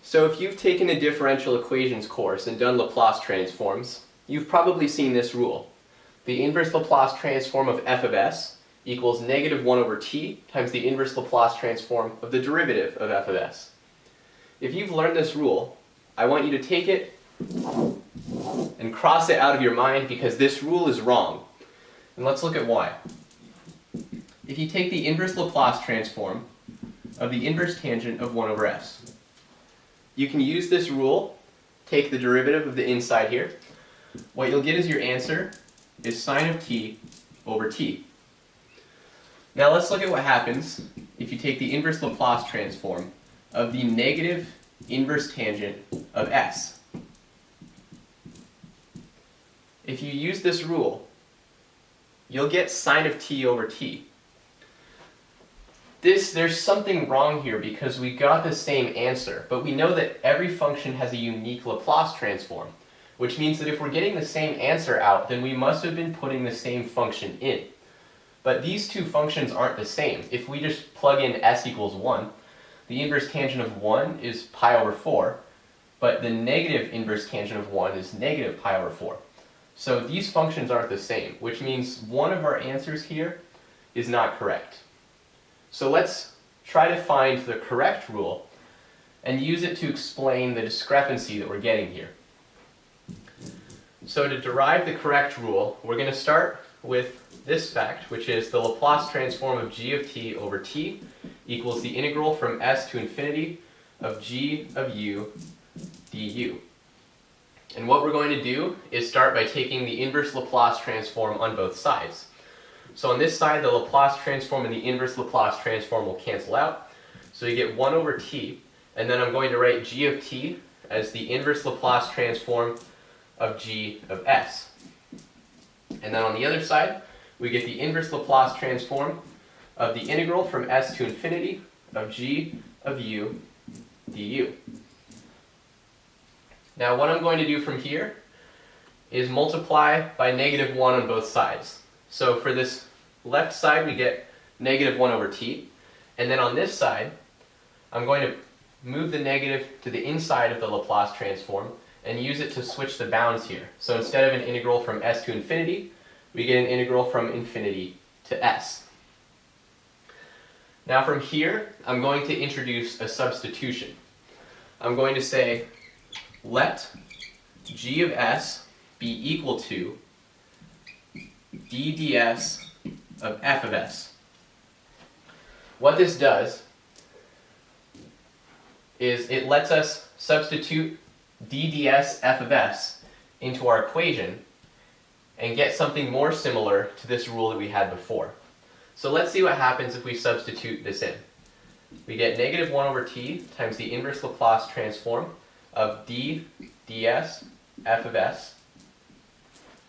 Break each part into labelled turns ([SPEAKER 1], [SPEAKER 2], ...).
[SPEAKER 1] So if you've taken a differential equations course and done Laplace transforms, you've probably seen this rule. The inverse Laplace transform of f of s equals negative 1 over t times the inverse Laplace transform of the derivative of f of s. If you've learned this rule, I want you to take it and cross it out of your mind because this rule is wrong. And let's look at why. If you take the inverse Laplace transform of the inverse tangent of 1 over s, you can use this rule, take the derivative of the inside here. What you'll get as your answer is sine of t over t. Now let's look at what happens if you take the inverse Laplace transform of the negative inverse tangent of s. If you use this rule, you'll get sine of t over t. There's something wrong here because we got the same answer, but we know that every function has a unique Laplace transform, which means that if we're getting the same answer out, then we must have been putting the same function in. But these two functions aren't the same. If we just plug in s equals 1, the inverse tangent of 1 is pi over 4, but the negative inverse tangent of 1 is negative pi over 4. So these functions aren't the same, which means one of our answers here is not correct. So let's try to find the correct rule and use it to explain the discrepancy that we're getting here. So to derive the correct rule, we're going to start with this fact, which is the Laplace transform of g of t over t equals the integral from s to infinity of g of u du. And what we're going to do is start by taking the inverse Laplace transform on both sides. So on this side, the Laplace transform and the inverse Laplace transform will cancel out. So you get 1 over t, and then I'm going to write g of t as the inverse Laplace transform of g of s. And then on the other side, we get the inverse Laplace transform of the integral from s to infinity of g of u du. Now what I'm going to do from here is multiply by negative 1 on both sides. So for this left side, we get negative 1 over t. And then on this side, I'm going to move the negative to the inside of the Laplace transform and use it to switch the bounds here. So instead of an integral from s to infinity, we get an integral from infinity to s. Now from here, I'm going to introduce a substitution. I'm going to say, let g of s be equal to d ds of f of s. What this does is it lets us substitute d ds f of s into our equation and get something more similar to this rule that we had before. So let's see what happens if we substitute this in. We get negative 1 over t times the inverse Laplace transform of d ds f of s.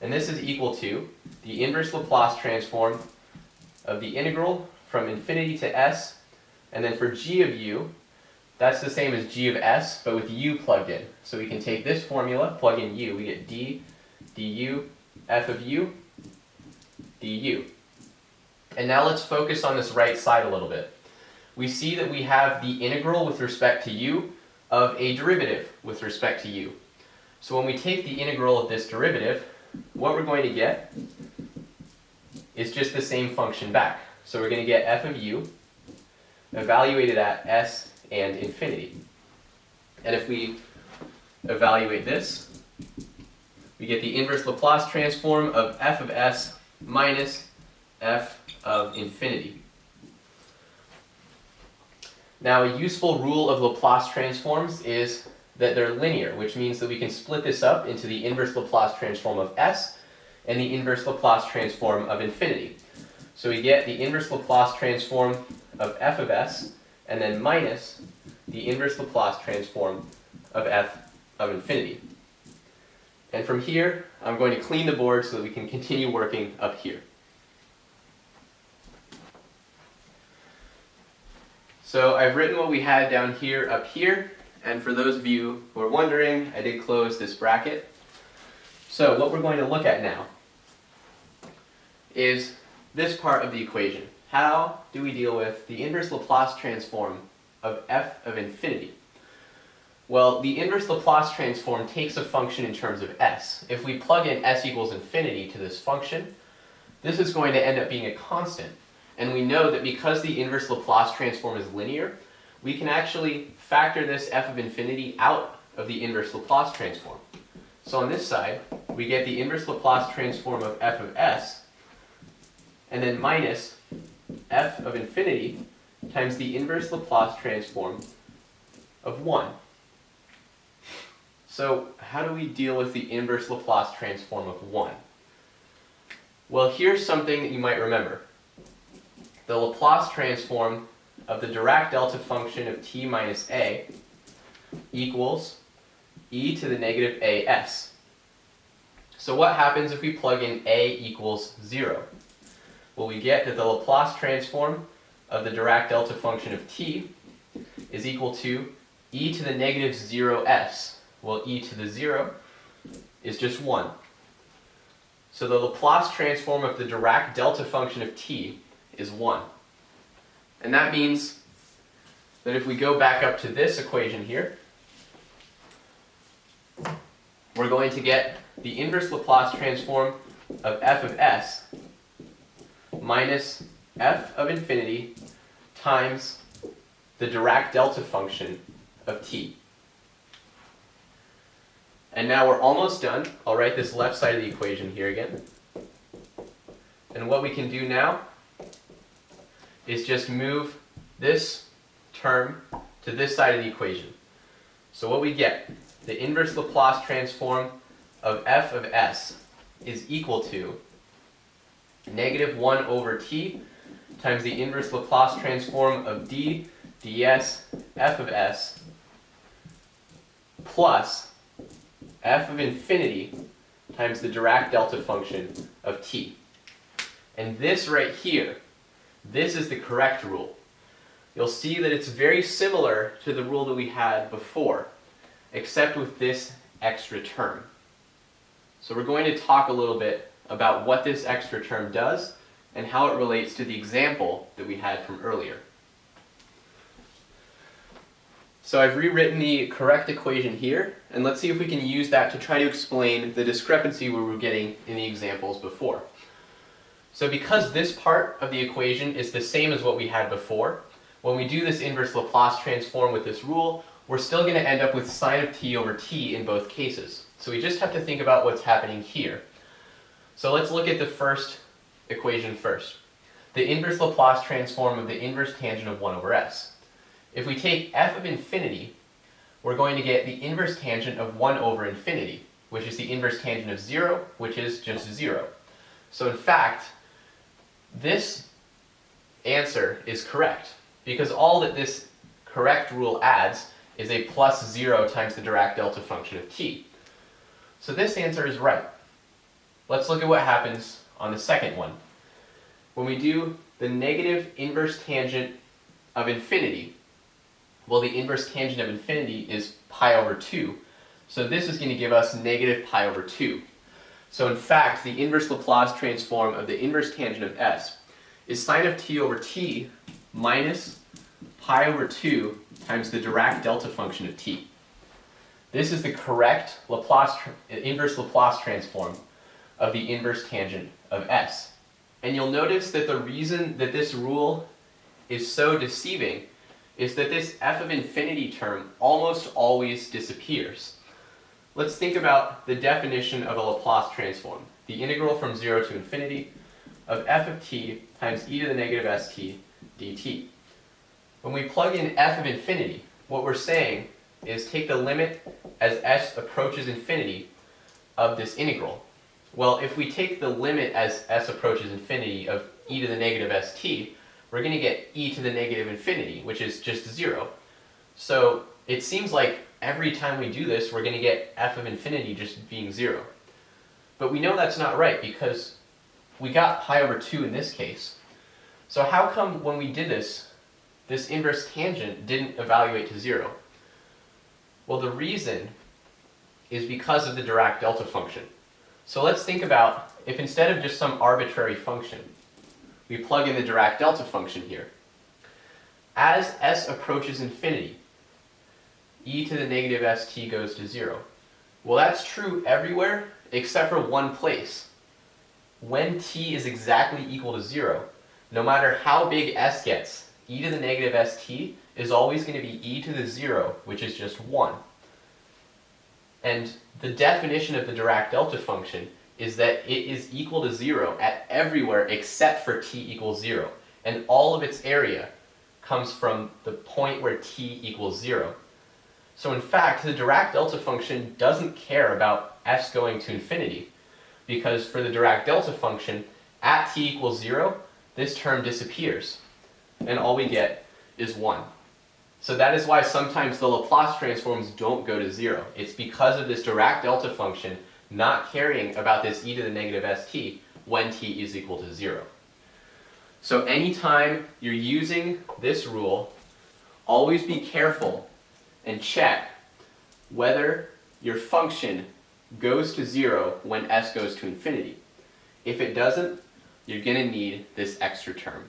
[SPEAKER 1] And this is equal to the inverse Laplace transform of the integral from infinity to s, and then for g of u, that's the same as g of s, but with u plugged in. So we can take this formula, plug in u, we get d du f of u du. And now let's focus on this right side a little bit. We see that we have the integral with respect to u of a derivative with respect to u. So when we take the integral of this derivative, what we're going to get is just the same function back. So we're going to get f of u evaluated at s and infinity. And if we evaluate this, we get the inverse Laplace transform of f of s minus f of infinity. Now a useful rule of Laplace transforms is that they're linear, which means that we can split this up into the inverse Laplace transform of s and the inverse Laplace transform of infinity. So we get the inverse Laplace transform of f of s and then minus the inverse Laplace transform of f of infinity. And from here, I'm going to clean the board so that we can continue working up here. So I've written what we had down here up here, and for those of you who are wondering, I did close this bracket. So what we're going to look at now is this part of the equation. How do we deal with the inverse Laplace transform of f of infinity? Well, the inverse Laplace transform takes a function in terms of s. If we plug in s equals infinity to this function, this is going to end up being a constant. And we know that because the inverse Laplace transform is linear, we can actually factor this f of infinity out of the inverse Laplace transform. So on this side, we get the inverse Laplace transform of f of s, and then minus f of infinity times the inverse Laplace transform of 1. So how do we deal with the inverse Laplace transform of 1? Well, here's something that you might remember. The Laplace transform of the Dirac delta function of t minus a equals e to the negative as. So what happens if we plug in a equals 0? Well, we get that the Laplace transform of the Dirac delta function of t is equal to e to the negative 0s. Well, e to the 0 is just 1. So the Laplace transform of the Dirac delta function of t is 1. And that means that if we go back up to this equation here, we're going to get the inverse Laplace transform of f of s minus f of infinity times the Dirac delta function of t. And now we're almost done. I'll write this left side of the equation here again. And what we can do now is just move this term to this side of the equation. So what we get, the inverse Laplace transform of f of s is equal to negative 1 over t times the inverse Laplace transform of d ds f of s plus f of infinity times the Dirac delta function of t. And this right here, this is the correct rule. You'll see that it's very similar to the rule that we had before, except with this extra term. So we're going to talk a little bit about what this extra term does and how it relates to the example that we had from earlier. So I've rewritten the correct equation here, and let's see if we can use that to try to explain the discrepancy we were getting in the examples before. So because this part of the equation is the same as what we had before, when we do this inverse Laplace transform with this rule, we're still going to end up with sine of t over t in both cases. So we just have to think about what's happening here. So let's look at the first equation first. The inverse Laplace transform of the inverse tangent of 1 over s. If we take f of infinity, we're going to get the inverse tangent of 1 over infinity, which is the inverse tangent of 0, which is just 0. So in fact, this answer is correct, because all that this correct rule adds is a plus 0 times the Dirac delta function of t. So this answer is right. Let's look at what happens on the second one. When we do the negative inverse tangent of infinity, well, the inverse tangent of infinity is pi over 2. So this is going to give us negative pi over 2. So in fact, the inverse Laplace transform of the inverse tangent of s is sine of t over t minus pi over 2 times the Dirac delta function of t. This is the correct inverse Laplace transform of the inverse tangent of s. And you'll notice that the reason that this rule is so deceiving is that this f of infinity term almost always disappears. Let's think about the definition of a Laplace transform, the integral from 0 to infinity of f of t times e to the negative st dt. When we plug in f of infinity, what we're saying is take the limit as s approaches infinity of this integral. Well, if we take the limit as s approaches infinity of e to the negative st, we're going to get e to the negative infinity, which is just 0. So it seems like every time we do this, we're going to get f of infinity just being 0. But we know that's not right, because we got pi over 2 in this case. So how come when we did this inverse tangent didn't evaluate to 0? Well, the reason is because of the Dirac delta function. So let's think about if instead of just some arbitrary function, we plug in the Dirac delta function here. As s approaches infinity, e e to the negative st goes to 0. Well, that's true everywhere except for one place. When t is exactly equal to 0, no matter how big s gets, e to the negative st is always going to be e to the 0, which is just 1. And the definition of the Dirac delta function is that it is equal to 0 at everywhere except for t equals 0. And all of its area comes from the point where t equals 0. So in fact, the Dirac delta function doesn't care about s going to infinity, because for the Dirac delta function, at t equals 0, this term disappears, and all we get is 1. So that is why sometimes the Laplace transforms don't go to 0. It's because of this Dirac delta function not caring about this e to the negative st when t is equal to 0. So anytime you're using this rule, always be careful and check whether your function goes to 0 when s goes to infinity. If it doesn't, you're going to need this extra term.